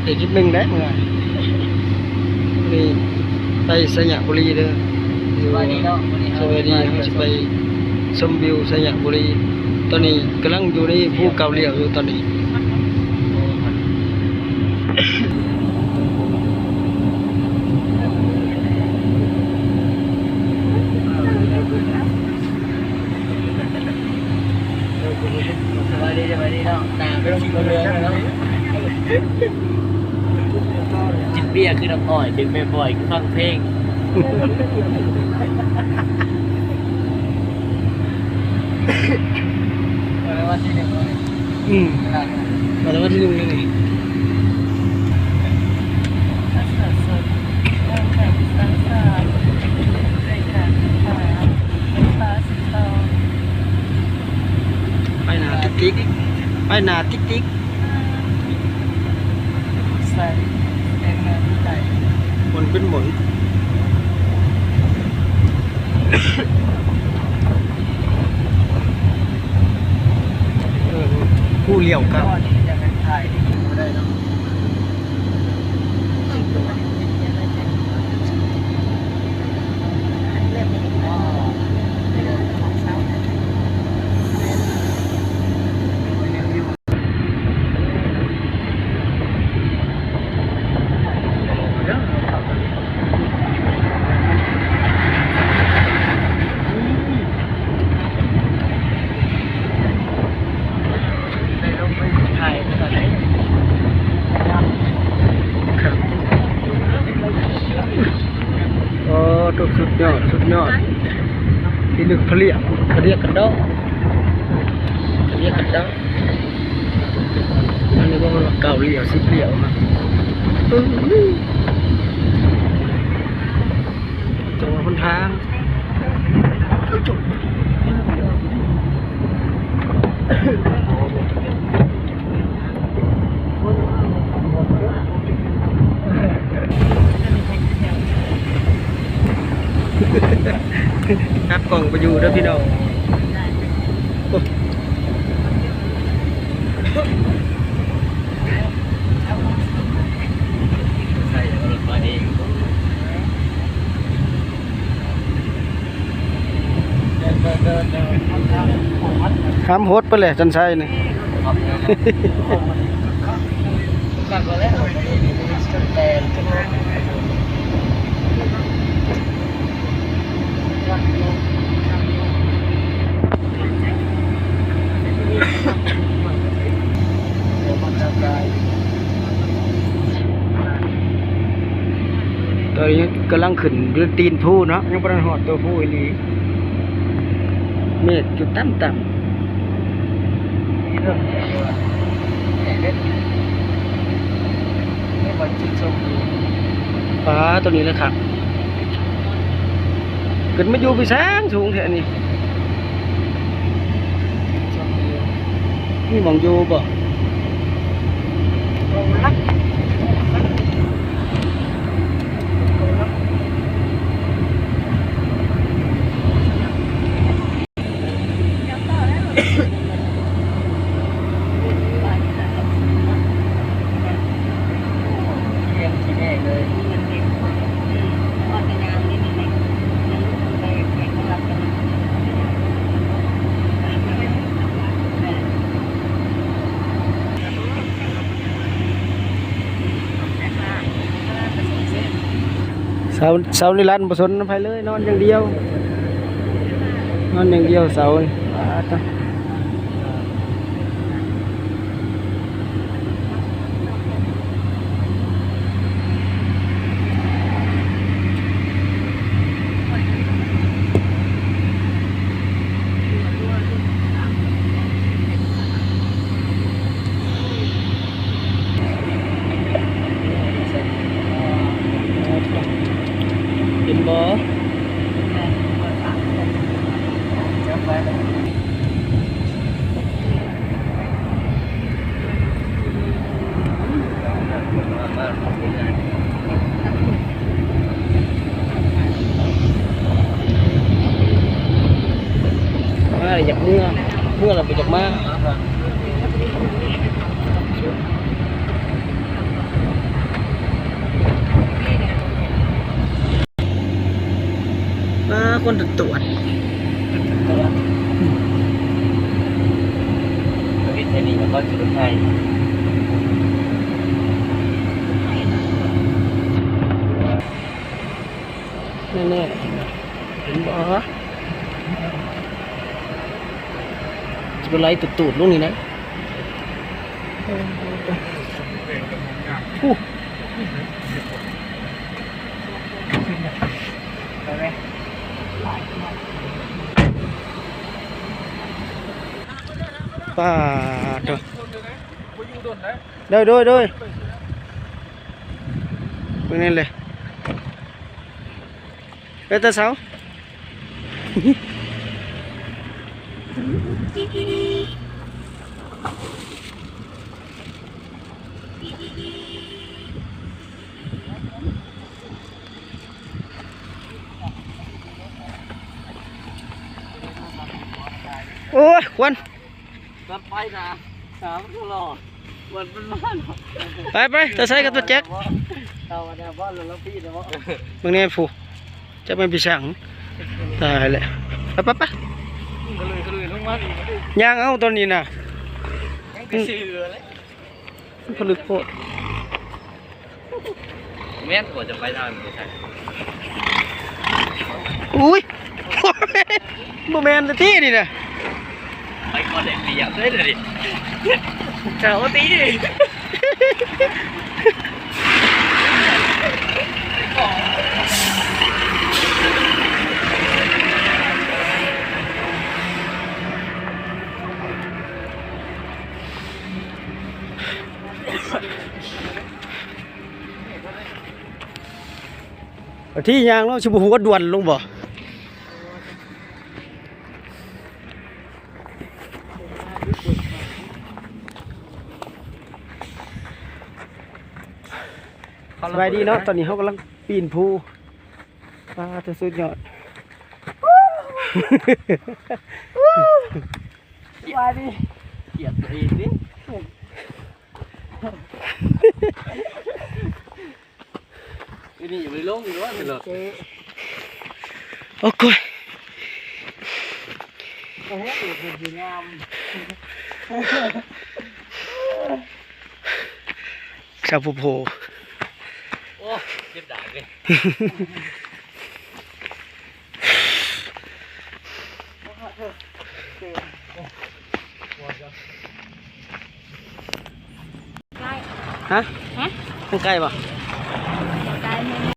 เด็กคลิปหนึ่งได้เมื่อนี่ไปสยามบุรีเด้อสวัสดีเขาจะไปชมวิวสยามบุรีตอนนี้กำลังอยู่ในภูเกาเหลี่ยวอยู่ตอนนี้สวัสดีเนาะตาไม่ต้องเรือเนาะจิตเบี้ยคือน้ำอ้อยจิตไม่บ่อยคือฟังเพลงวันที่หนึ่งเลยมาแล้ววันที่หนึ่งเลยนี่ไปหนาติ๊กไปหนาติ๊กใส่แดงเงินใส่หมุนเป็นหมุนผู้เลี้ยวครับจะเป็นไทยได้เนาะสุดยอดที่ลึกเขาเรียกกันดอกอันนี้ก็เก่าเหลี่ยวสิบเหลี่ยวนะจังหวะคนทางครับกล่องไปอยู่แล้วพี่น้องใส่รถมาดีห้ามโฮสไปเลยจันชัยนี่กันก็แล้วแต่ตอนนี้กำลังขึ้นเรือตีนผู้เนาะยังประหอดตัวผู้อีหลีเมฆจุดต่ำฟ้าตัวนี้เลยครับเกิดมาอยู่ไปแสงสูงแท่นี้นี่มองอยู่บ่เสานี่รันผสมน้ำไฟเลยนอนอย่างเดียวนเสาเป็นบ่อยากเมื่อเราไปจากมา คนตรวจ วิทย์นี่มันก็จุดไทย แน่ๆเห็นบ่จะเป็นไรตูดๆลูกนี่นะอู้ป้าเด้อโดยเป็นไงเลยเป็นตาเสาโอ้ยควัน รับไปนะสามตลอดวันเป็นบ้าน ไปตาใส่กับตัวแจ็ค เตาเนี่ยบ้านเราพี่เนาะ บางเนี่ยผูจะเป็นปีสังตายเลยไปก็เลยลงมาดีมาดิ ย่างเอาตัวนี้นะ ยังไปซื้อเลย ผลึกโคตร แม่นกว่าจะไปทางนี้ใช่ อุ้ยโมเมนต์ที่นี่นะ ไปก่อนเลยเปียกเลยดิเจ้าตี ที่ยางเราชิบุหัวด่วนลงบ่สบายดีเนาะตอนนี้เขากำลังปีนภูปลาจะสุดยอดสบายดีเกลียดตัวเองดินี่อยู่ในโลกอยู่ว่าเป็นหรอโอ้ย โอ้โหเป็นงาม ชาวภูโพ โอ้เจ็บด่าเลยฮะมันใกล้ป่ะ